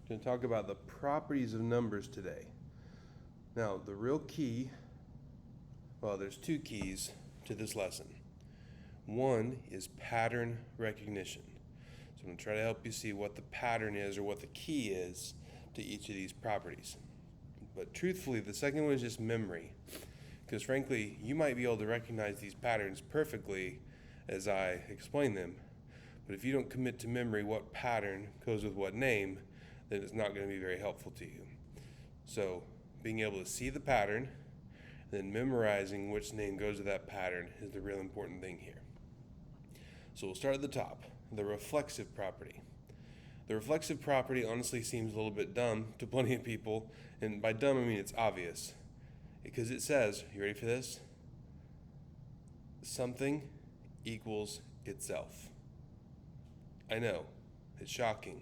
going to talk about the properties of numbers today. Now, the real key, well, there's two keys to this lesson. One is pattern recognition. So I'm going to try to help you see what the pattern is or what the key is to each of these properties. But truthfully, the second one is just memory. Because frankly, you might be able to recognize these patterns perfectly as I explain them. But if you don't commit to memory what pattern goes with what name, then it's not going to be very helpful to you. So being able to see the pattern, then memorizing which name goes with that pattern is the real important thing here. So we'll start at the top, the reflexive property. The reflexive property honestly seems a little bit dumb to plenty of people, and by dumb I mean it's obvious. Because it says, you ready for this? Something equals itself. I know, it's shocking.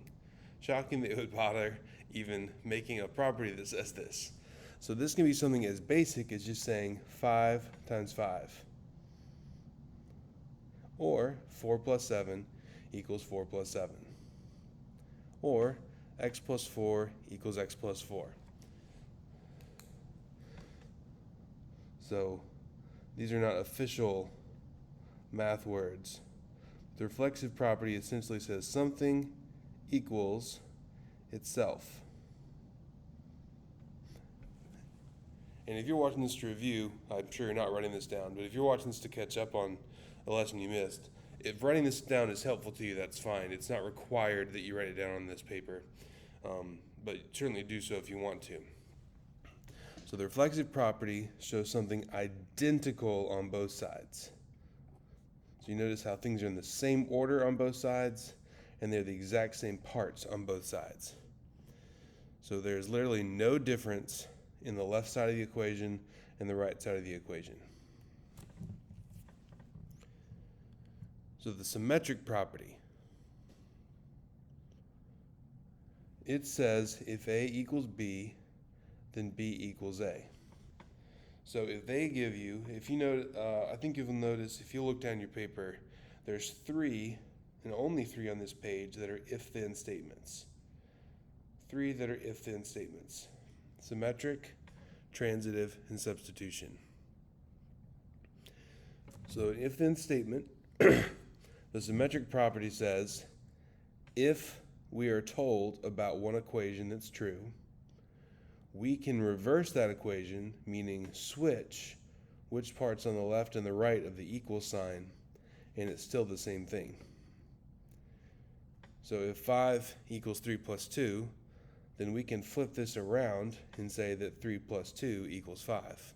Shocking that it would bother even making a property that says this. So this can be something as basic as just saying 5 times 5. Or 4 plus 7 equals 4 plus 7. Or x plus 4 equals x plus 4. So these are not official math words. The reflexive property essentially says something equals itself. And if you're watching this to review, I'm sure you're not writing this down, but if you're watching this to catch up on a lesson you missed, if writing this down is helpful to you, that's fine. It's not required that you write it down on this paper, but certainly do so if you want to. So the reflexive property shows something identical on both sides. So you notice how things are in the same order on both sides, and they're the exact same parts on both sides. So there's literally no difference in the left side of the equation and the right side of the equation. So the symmetric property, it says if A equals B, then B equals A. So if they give you, if you know, I think you'll notice if you look down your paper, there's 3 and only 3 on this page that are if-then statements. 3 that are if-then statements: symmetric, transitive, and substitution. So an if-then statement, the symmetric property says if we are told about one equation that's true, we can reverse that equation, meaning switch which part's on the left and the right of the equal sign, and it's still the same thing. So if 5 equals 3 plus 2, then we can flip this around and say that 3 plus 2 equals 5.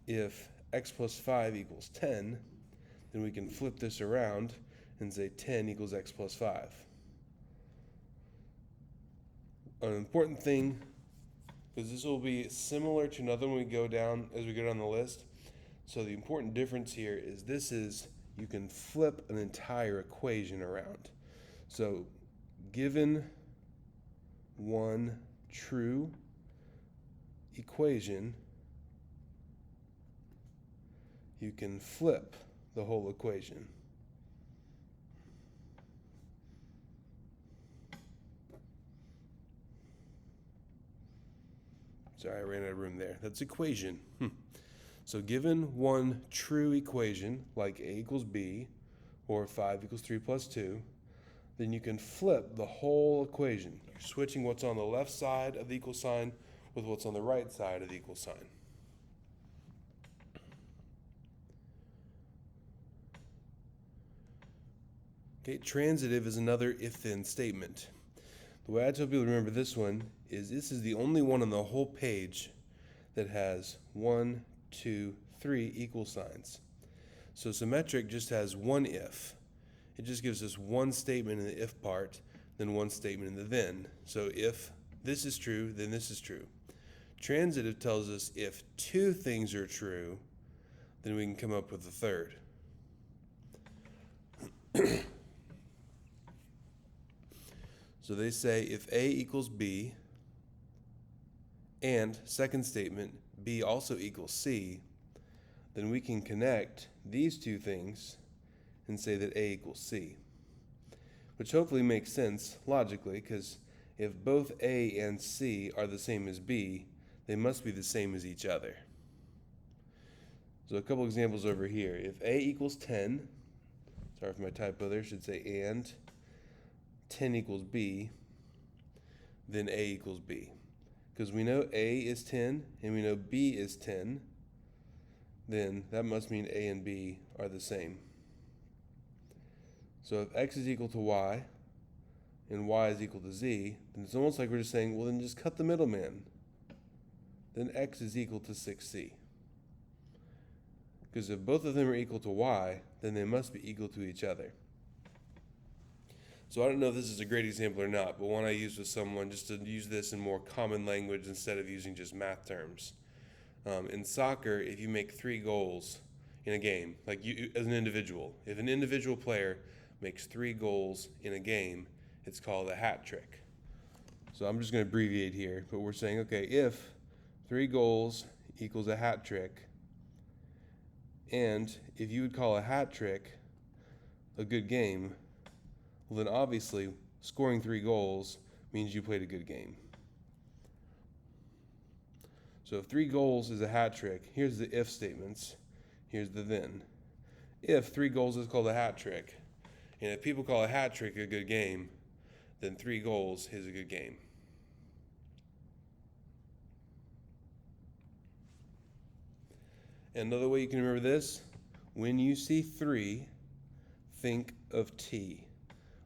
If x plus 5 equals 10, then we can flip this around and say 10 equals x plus 5. An important thing, because this will be similar to another one we go down as we go down the list. So the important difference here is you can flip an entire equation around. So given one true equation, you can flip the whole equation. Sorry, I ran out of room there. That's equation. So given one true equation, like A equals B, or 5 equals 3 plus 2, then you can flip the whole equation. You're switching what's on the left side of the equal sign with what's on the right side of the equal sign. Okay, transitive is another if-then statement. The way I tell people to remember this one is this is the only one on the whole page that has 1, 2, 3 equal signs. So symmetric just has one if. It just gives us one statement in the if part, then one statement in the then. So if this is true, then this is true. Transitive tells us if 2 things are true, then we can come up with a third. So they say if A equals B, and second statement, B also equals C, then we can connect these 2 things and say that A equals C, which hopefully makes sense logically, because if both A and C are the same as B, they must be the same as each other. So a couple examples over here. If A equals 10, sorry for my typo there, should say and 10 equals B, then A equals B. Because we know A is 10 and we know B is 10, then that must mean A and B are the same. So if X is equal to Y and Y is equal to Z, then it's almost like we're just saying, well, then just cut the middleman. Then X is equal to 6C. Because if both of them are equal to Y, then they must be equal to each other. So I don't know if this is a great example or not, but one I used with someone just to use this in more common language instead of using just math terms. In soccer, if you make 3 goals in a game, like you as an individual, if an individual player makes 3 goals in a game, it's called a hat trick. So I'm just going to abbreviate here, but we're saying, okay, if 3 goals equals a hat trick, and if you would call a hat trick a good game, well then obviously scoring 3 goals means you played a good game. So if 3 goals is a hat trick, here's the if statements, here's the then. If 3 goals is called a hat trick, and if people call a hat trick a good game, then 3 goals is a good game. Another way you can remember this, when you see 3, think of T.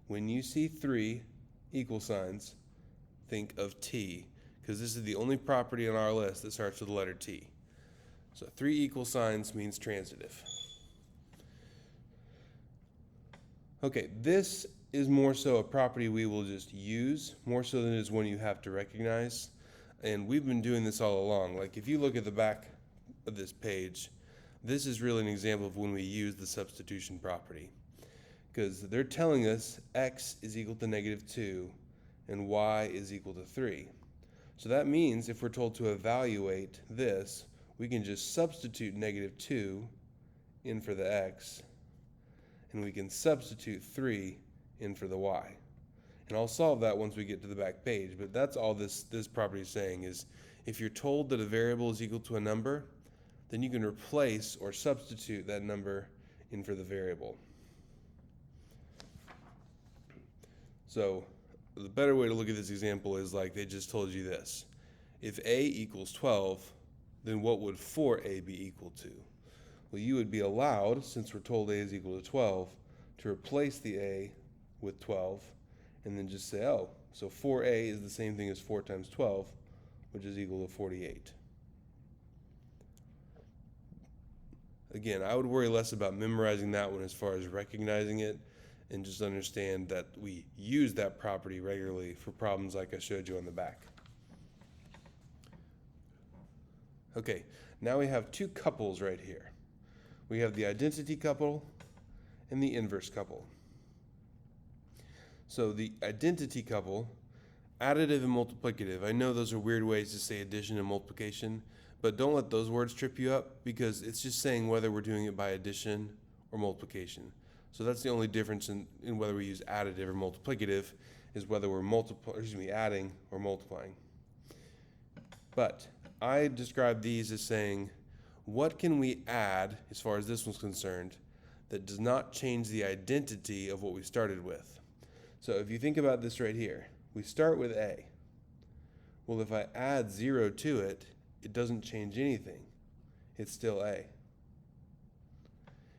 When you see 3 equal signs, think of T, because this is the only property on our list that starts with the letter T. So 3 equal signs means transitive. Okay, this is more so a property we will just use, more so than it is one you have to recognize. And we've been doing this all along. Like if you look at the back of this page, this is really an example of when we use the substitution property. Because they're telling us x is equal to -2 and y is equal to 3. So that means if we're told to evaluate this, we can just substitute -2 in for the x, and we can substitute 3 in for the y. And I'll solve that once we get to the back page, but that's all this property is saying is if you're told that a variable is equal to a number, then you can replace or substitute that number in for the variable. So the better way to look at this example is like they just told you this. If A equals 12, then what would 4A be equal to? Well, you would be allowed, since we're told A is equal to 12, to replace the A with 12 and then just say, oh, so 4A is the same thing as 4 times 12, which is equal to 48. Again, I would worry less about memorizing that one as far as recognizing it, and just understand that we use that property regularly for problems like I showed you on the back. Okay, now we have 2 couples right here. We have the identity couple and the inverse couple. So the identity couple, additive and multiplicative. I know those are weird ways to say addition and multiplication, but don't let those words trip you up because it's just saying whether we're doing it by addition or multiplication. So that's the only difference in whether we use additive or multiplicative is whether we're adding or multiplying. But I describe these as saying, what can we add, as far as this one's concerned, that does not change the identity of what we started with? So if you think about this right here, we start with A. Well, if I add 0 to it, it doesn't change anything. It's still A.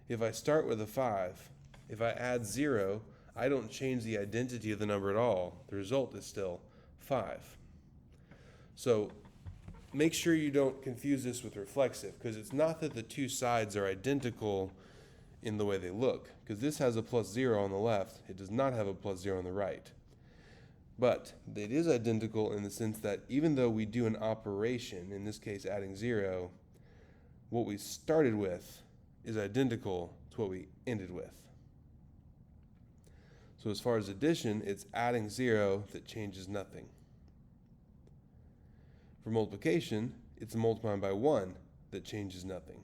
If I start with a 5, if I add 0, I don't change the identity of the number at all. The result is still 5. So make sure you don't confuse this with reflexive, because it's not that the 2 sides are identical in the way they look, because this has a +0 on the left. It does not have a +0 on the right. But it is identical in the sense that even though we do an operation, in this case adding 0, what we started with is identical to what we ended with. So as far as addition, it's adding 0 that changes nothing. For multiplication, it's multiplying by 1 that changes nothing.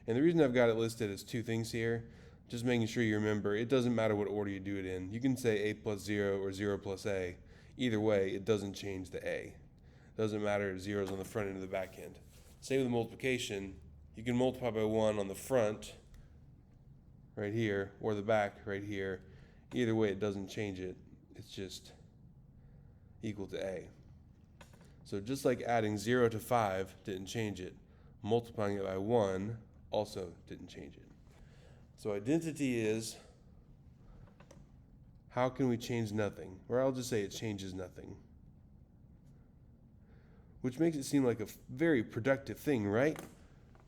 And the reason I've got it listed as 2 things here, just making sure you remember, it doesn't matter what order you do it in. You can say A plus 0 or 0 plus A. either way, it doesn't change the A. Doesn't matter if zero's on the front end or the back end. Same with multiplication. You can multiply by 1 on the front, right here, or the back, right here. Either way, it doesn't change it. It's just equal to A. So just like adding 0 to 5 didn't change it, multiplying it by 1 also didn't change it. So identity is, how can we change nothing? Or I'll just say it changes nothing. Which makes it seem like a very productive thing, right?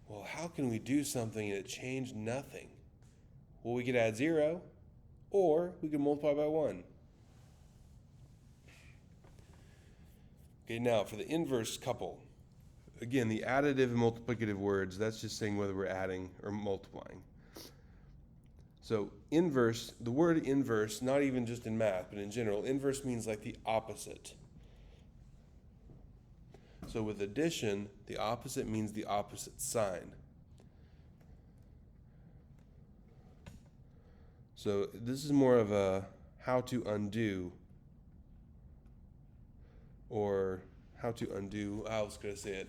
Well, how can we do something and it changed nothing? Well, we could add 0, or we could multiply by 1. Okay, now for the inverse couple. Again, the additive and multiplicative words, that's just saying whether we're adding or multiplying. So inverse, the word inverse, not even just in math, but in general, inverse means like the opposite. So with addition, the opposite means the opposite sign. So this is more of a how to undo, or how to undo, I was going to say it,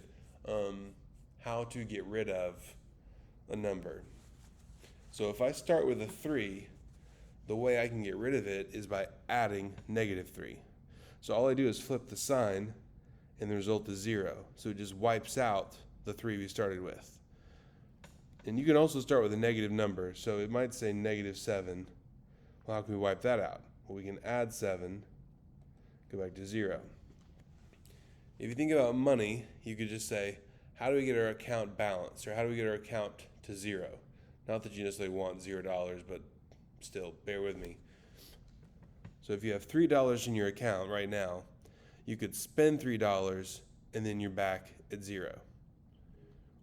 how to get rid of a number. So if I start with a 3, the way I can get rid of it is by adding -3. So all I do is flip the sign, and the result is 0. So it just wipes out the 3 we started with. And you can also start with a negative number. So it might say -7. Well, how can we wipe that out? Well, we can add 7, go back to 0. If you think about money, you could just say, how do we get our account balanced? Or how do we get our account to 0? Not that you necessarily want $0, but still, bear with me. So if you have $3 in your account right now, you could spend $3 and then you're back at 0.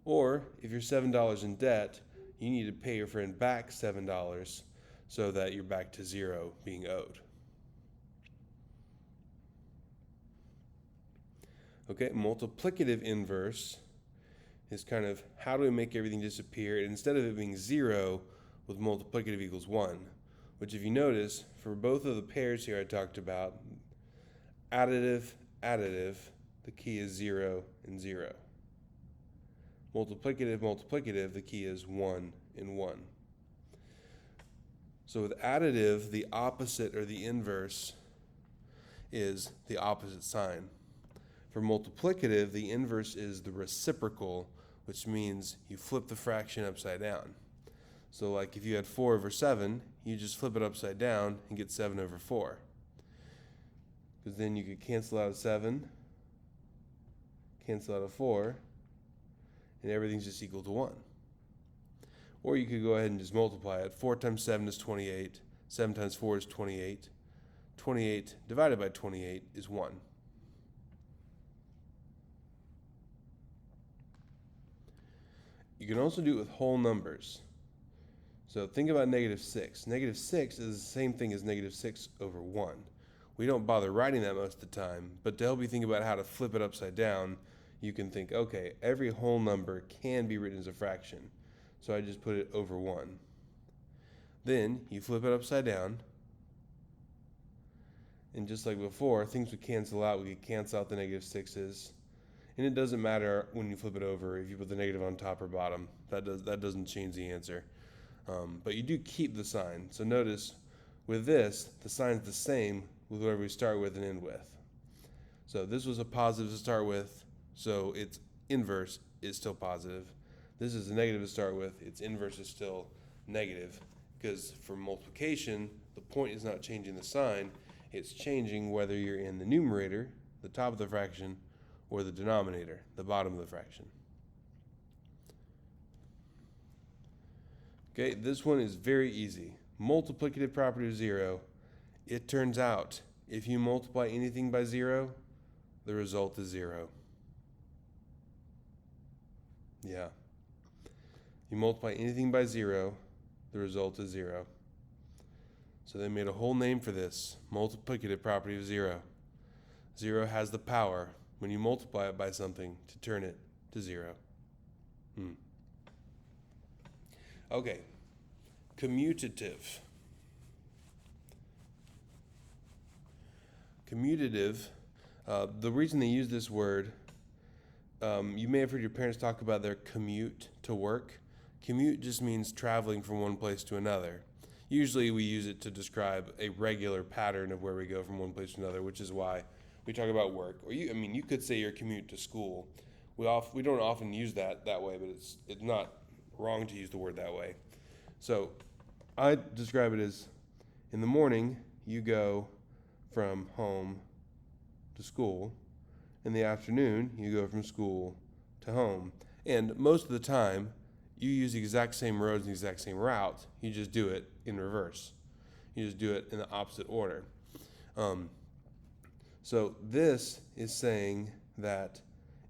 Or if you're $7 in debt, you need to pay your friend back $7 so that you're back to 0 being owed. Okay, multiplicative inverse is kind of how do we make everything disappear, and instead of it being 0 with multiplicative equals 1, which if you notice, for both of the pairs here I talked about, additive, the key is 0 and 0. Multiplicative, the key is 1 and 1. So with additive, the opposite or the inverse is the opposite sign. For multiplicative, the inverse is the reciprocal, which means you flip the fraction upside down. So like if you had 4 over 7, you just flip it upside down and get 7 over 4. Because then you could cancel out a 7, cancel out a 4, and everything's just equal to 1. Or you could go ahead and just multiply it. 4 times 7 is 28. 7 times 4 is 28. 28 divided by 28 is 1. You can also do it with whole numbers. So think about -6. -6 is the same thing as -6 over 1. We don't bother writing that most of the time, but to help you think about how to flip it upside down, you can think, okay, every whole number can be written as a fraction. So I just put it over 1. Then you flip it upside down, and just like before, things would cancel out. We could cancel out the -6's. And it doesn't matter when you flip it over if you put the negative on top or bottom. That doesn't change the answer. But you do keep the sign. So notice with this, the sign's the same with whatever we start with and end with. So this was a positive to start with, so its inverse is still positive. This is a negative to start with, its inverse is still negative. Because for multiplication, the point is not changing the sign, it's changing whether you're in the numerator, the top of the fraction, or the denominator, the bottom of the fraction. Okay, this one is very easy. Multiplicative property of 0. It turns out if you multiply anything by 0, the result is 0. Yeah. You multiply anything by 0, the result is 0. So they made a whole name for this, multiplicative property of 0. 0 has the power, when you multiply it by something, to turn it to 0. Okay, commutative. Commutative, the reason they use this word, you may have heard your parents talk about their commute to work. Commute just means traveling from one place to another. Usually we use it to describe a regular pattern of where we go from one place to another, which is why we talk about work. Or you could say your commute to school. We don't often use that way, but it's not wrong to use the word that way. So I describe it as, in the morning, you go from home to school. In the afternoon, you go from school to home. And most of the time, you use the exact same roads and the exact same route. You just do it in reverse. You just do it in the opposite order. So this is saying that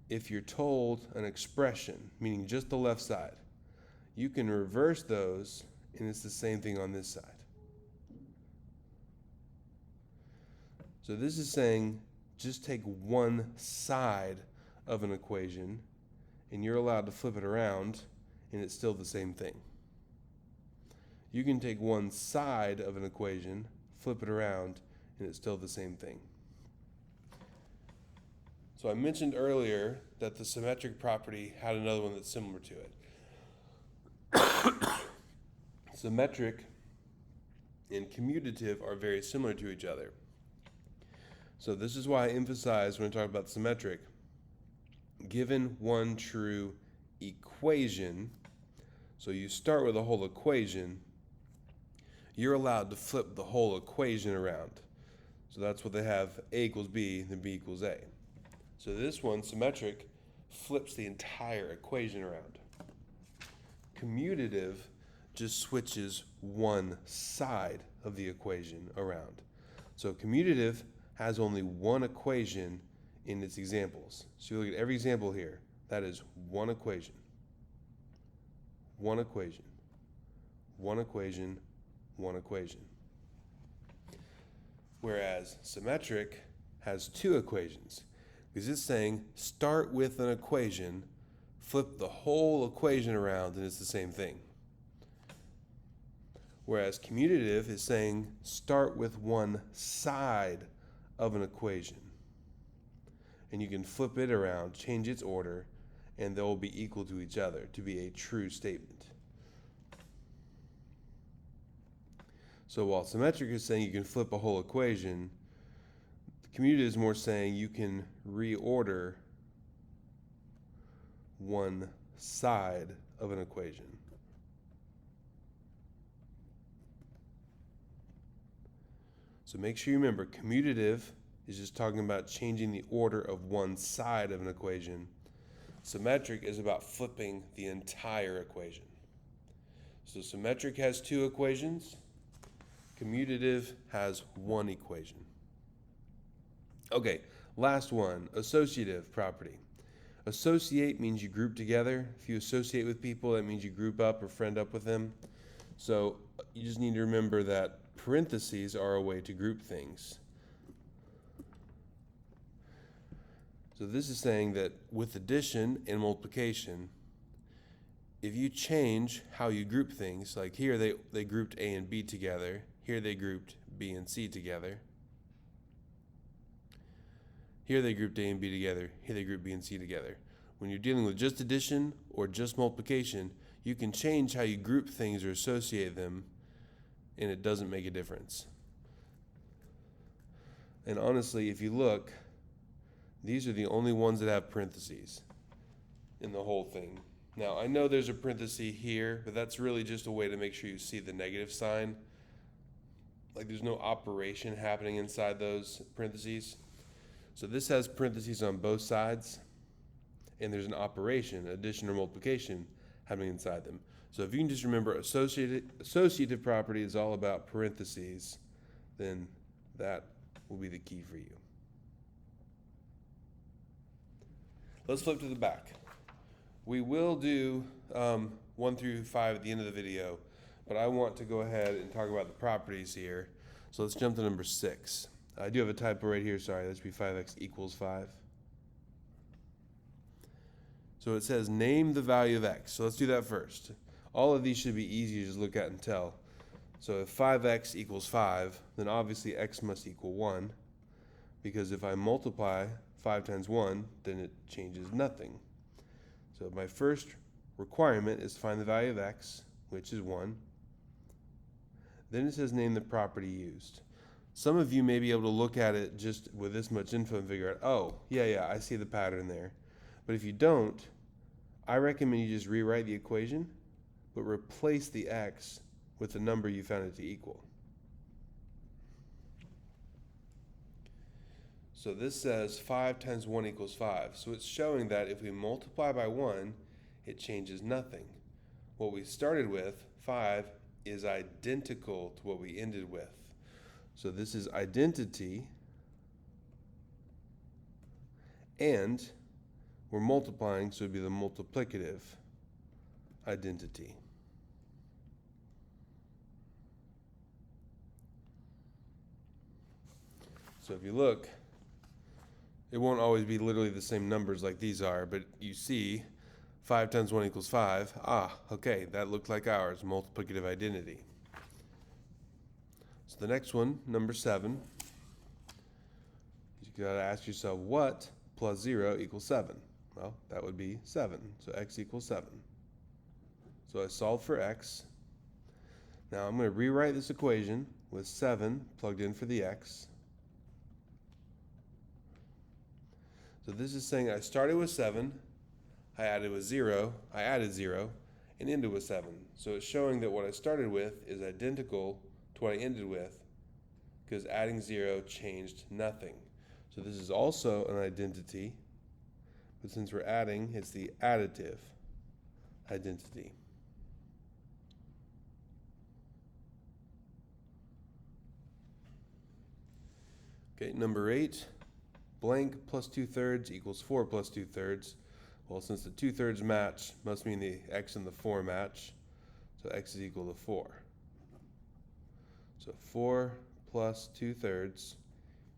if you're told an expression, meaning just the left side, you can reverse those, and it's the same thing on this side. So this is saying just take one side of an equation, and you're allowed to flip it around, and it's still the same thing. You can take one side of an equation, flip it around, and it's still the same thing. So I mentioned earlier that the symmetric property had another one that's similar to it. Symmetric and commutative are very similar to each other. So this is why I emphasize when I talk about symmetric, given one true equation, so you start with a whole equation, you're allowed to flip the whole equation around. So that's what they have, A equals B, then B equals A. So this one, symmetric, flips the entire equation around. Commutative just switches one side of the equation around. So commutative has only one equation in its examples. So you look at every example here, that is one equation. One equation. One equation. One equation. Whereas symmetric has two equations. Because it's saying start with an equation, flip the whole equation around, and it's the same thing. Whereas commutative is saying start with one side of an equation. And you can flip it around, change its order, and they'll be equal to each other to be a true statement. So while symmetric is saying you can flip a whole equation, commutative is more saying you can reorder one side of an equation. So make sure you remember, commutative is just talking about changing the order of one side of an equation. Symmetric is about flipping the entire equation. So symmetric has two equations. Commutative has one equation. Okay, last one, associative property. Associate means you group together. If you associate with people, that means you group up or friend up with them. So you just need to remember that parentheses are a way to group things. So this is saying that with addition and multiplication, if you change how you group things, like here they grouped A and B together, here they grouped B and C together, here they grouped A and B together, here they grouped B and C together. When you're dealing with just addition or just multiplication, you can change how you group things or associate them, and it doesn't make a difference. And honestly, if you look, these are the only ones that have parentheses in the whole thing. Now, I know there's a parenthesis here, but that's really just a way to make sure you see the negative sign. Like there's no operation happening inside those parentheses. So this has parentheses on both sides, and there's an operation, addition or multiplication, happening inside them. So if you can just remember associative property is all about parentheses, then that will be the key for you. Let's flip to the back. We will do 1 through 5 at the end of the video, but I want to go ahead and talk about the properties here. So let's jump to number 6. I do have a typo right here, sorry, that should be 5x equals 5. So it says name the value of x. So let's do that first. All of these should be easy to just look at and tell. So if 5x equals 5, then obviously x must equal 1. because if I multiply 5 times 1, then it changes nothing. So my first requirement is to find the value of x, which is 1. Then it says name the property used. Some of you may be able to look at it just with this much info and figure out, oh, yeah, I see the pattern there. But if you don't, I recommend you just rewrite the equation, but replace the x with the number you found it to equal. So this says 5 times 1 equals 5. So it's showing that if we multiply by 1, it changes nothing. What we started with, 5, is identical to what we ended with. So this is identity, and we're multiplying, so it'd be the multiplicative identity. So if you look, it won't always be literally the same numbers like these are, but you see 5 times 1 equals 5. Ah, okay, that looked like ours, multiplicative identity. So the next one, number 7, you gotta ask yourself, what plus 0 equals 7? Well, that would be 7, so x equals 7. So I solve for x. Now I'm gonna rewrite this equation with 7 plugged in for the x. So this is saying I started with 7, I added 0, and ended with 7. So it's showing that what I started with is identical to what I ended with, because adding 0 changed nothing. So this is also an identity, but since we're adding, it's the additive identity. Okay, number 8, blank plus 2/3 equals 4 plus 2/3. Well, since the 2/3 match, must mean the x and the 4 match. So x is equal to 4. So 4 plus 2/3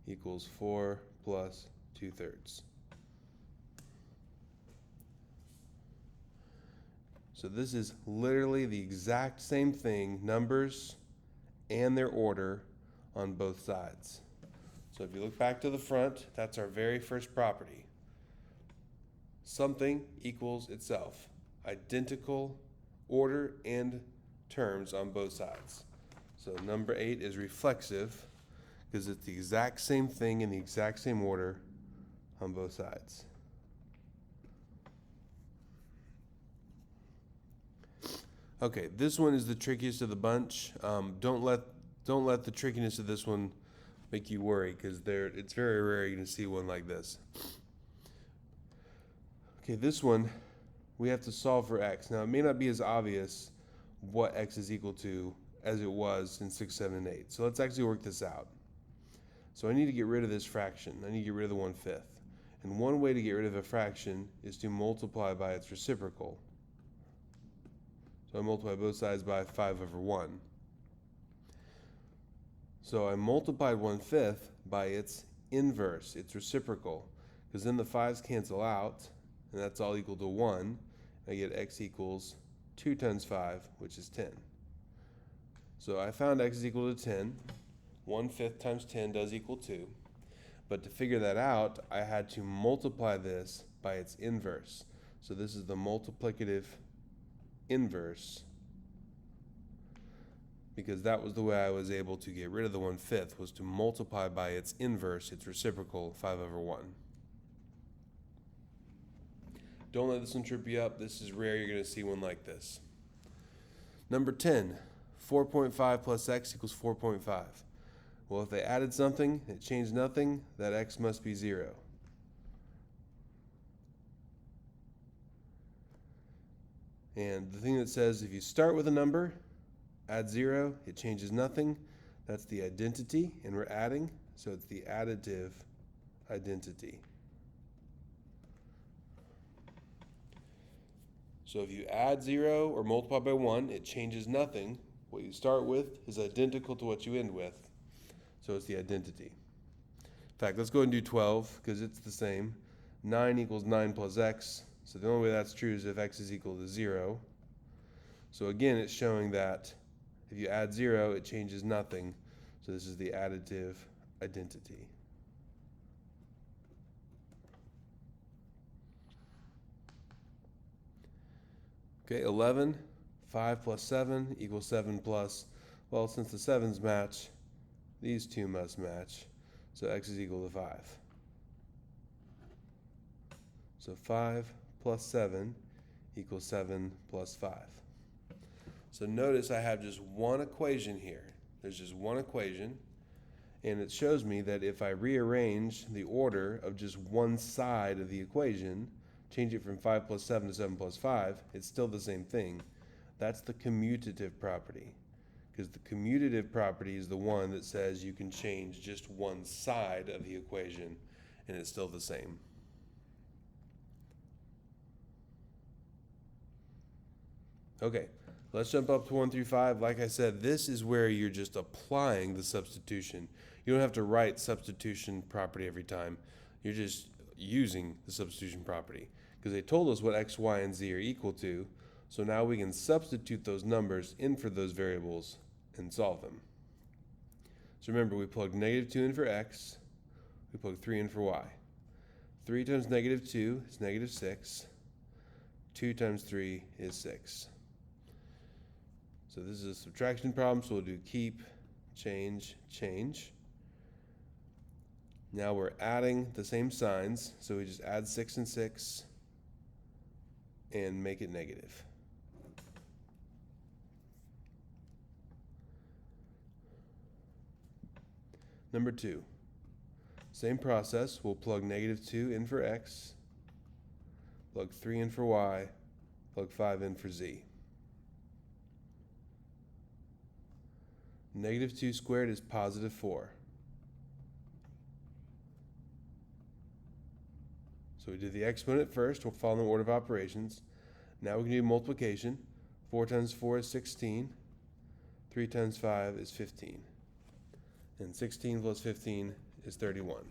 equals 4 plus 2/3. So this is literally the exact same thing, numbers and their order on both sides. So if you look back to the front, that's our very first property. Something equals itself. Identical order and terms on both sides. So number 8 is reflexive because it's the exact same thing in the exact same order on both sides. Okay, this one is the trickiest of the bunch. Don't let the trickiness of this one make you worry, because it's very rare you're going to see one like this. Okay, this one, we have to solve for x. Now, it may not be as obvious what x is equal to as it was in 6, 7, and 8. So let's actually work this out. So I need to get rid of this fraction. I need to get rid of the 1/5. And one way to get rid of a fraction is to multiply by its reciprocal. So I multiply both sides by 5/1. So I multiplied 1/5 by its inverse, its reciprocal, because then the 5's cancel out, and that's all equal to 1. I get x equals 2 times 5, which is 10. So I found x is equal to 10. 1/5 times 10 does equal 2. But to figure that out, I had to multiply this by its inverse. So this is the multiplicative inverse, because that was the way I was able to get rid of the 1/5, was to multiply by its inverse, its reciprocal, 5/1. Don't let this one trip you up. This is rare. You're going to see one like this. Number 10, 4.5 plus x equals 4.5. Well, if they added something, it changed nothing, that x must be 0. And the thing that says if you start with a number, add 0, it changes nothing, that's the identity, and we're adding, so it's the additive identity. So if you add 0 or multiply by 1, it changes nothing. What you start with is identical to what you end with, so it's the identity. In fact, let's go and do 12, because it's the same. 9 equals 9 plus x, so the only way that's true is if x is equal to 0. So again, it's showing that if you add 0, it changes nothing, so this is the additive identity. Okay, 11, 5 plus 7 equals 7 plus, well, since the 7's match, these two must match, so x is equal to 5. So 5 plus 7 equals 7 plus 5. So notice I have just one equation here. There's just one equation, and it shows me that if I rearrange the order of just one side of the equation, change it from 5 plus 7 to 7 plus 5, it's still the same thing. That's the commutative property, because the commutative property is the one that says you can change just one side of the equation and it's still the same. Okay, let's jump up to 1 through 5. Like I said, this is where you're just applying the substitution. You don't have to write substitution property every time. You're just using the substitution property, because they told us what x, y, and z are equal to. So now we can substitute those numbers in for those variables and solve them. So remember, we plugged -2 in for x. We plugged 3 in for y. 3 times -2 is -6. 2 times 3 is 6. So this is a subtraction problem, so we'll do keep, change, change. Now we're adding the same signs, so we just add 6 and 6 and make it negative. Number 2, same process. We'll plug -2 in for x, plug 3 in for y, plug 5 in for z. -2 squared is +4. So we did the exponent first. We'll follow the order of operations. Now we can do multiplication. 4 times 4 is 16. 3 times 5 is 15. And 16 plus 15 is 31.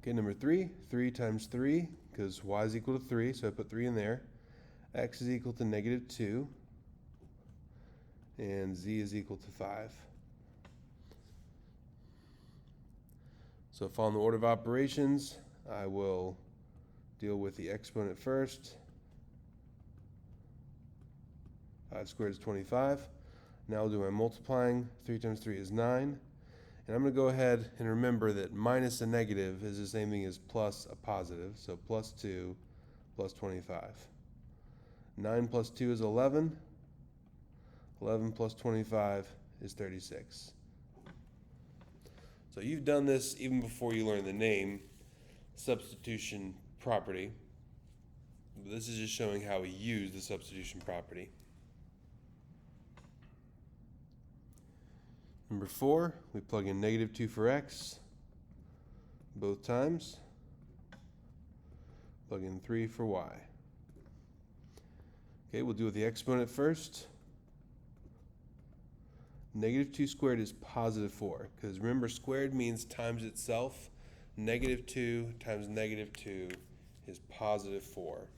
Okay, number 3. 3 times 3, because y is equal to 3, so I put 3 in there. X is equal to -2. And z is equal to 5. So following the order of operations, I will deal with the exponent first. 5 squared is 25. Now I'll do my multiplying. 3 times 3 is 9. And I'm going to go ahead and remember that minus a negative is the same thing as plus a positive. So +2 plus 25. 9 plus 2 is 11. 11 plus 25 is 36. So you've done this even before you learn the name substitution property. This is just showing how we use the substitution property. Number 4, we plug in -2 for x both times. Plug in 3 for y. Okay, we'll do the exponent first. -2 squared is +4, because remember, squared means times itself. -2 times -2 is +4.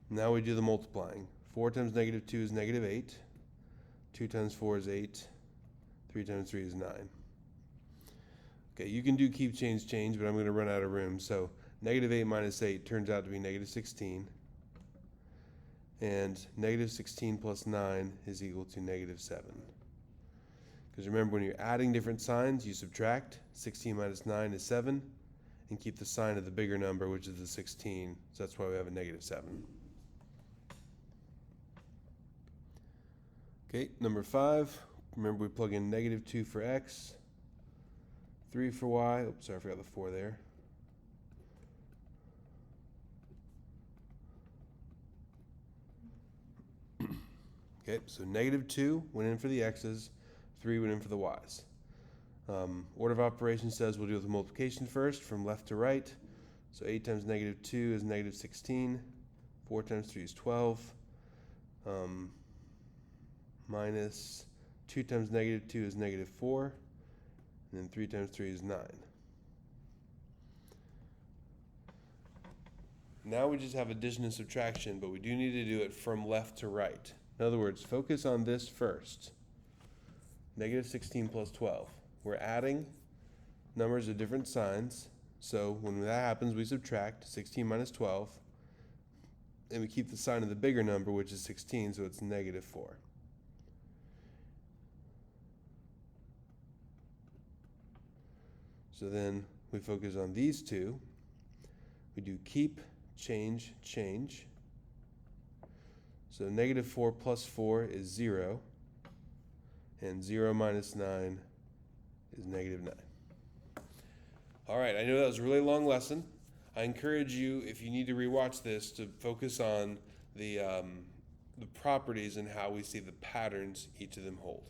Now we do the multiplying. 4 times -2 is -8. 2 times 4 is 8. 3 times 3 is 9. Okay, you can do keep, change, change, but I'm going to run out of room. So -8 minus 8 turns out to be -16. And -16 plus 9 is equal to -7. Because remember, when you're adding different signs, you subtract. 16 minus 9 is 7. And keep the sign of the bigger number, which is the 16. So that's why we have a -7. Okay, number 5. Remember, we plug in -2 for x. 3 for y. Oops, sorry, I forgot the 4 there. Okay, so -2 went in for the x's, 3 went in for the y's. Order of operations says we'll do the multiplication first from left to right. So 8 times -2 is -16. 4 times 3 is 12. Minus 2 times -2 is -4. And then 3 times 3 is 9. Now we just have addition and subtraction, but we do need to do it from left to right. In other words, focus on this first. Negative 16 plus 12. We're adding numbers of different signs. So when that happens, we subtract 16 minus 12. And we keep the sign of the bigger number, which is 16, so it's negative 4. So then we focus on these two. We do keep, change, change. So negative 4 plus 4 is 0. And 0 minus 9 is negative 9. All right, I know that was a really long lesson. I encourage you, if you need to rewatch this, to focus on the properties and how we see the patterns each of them hold.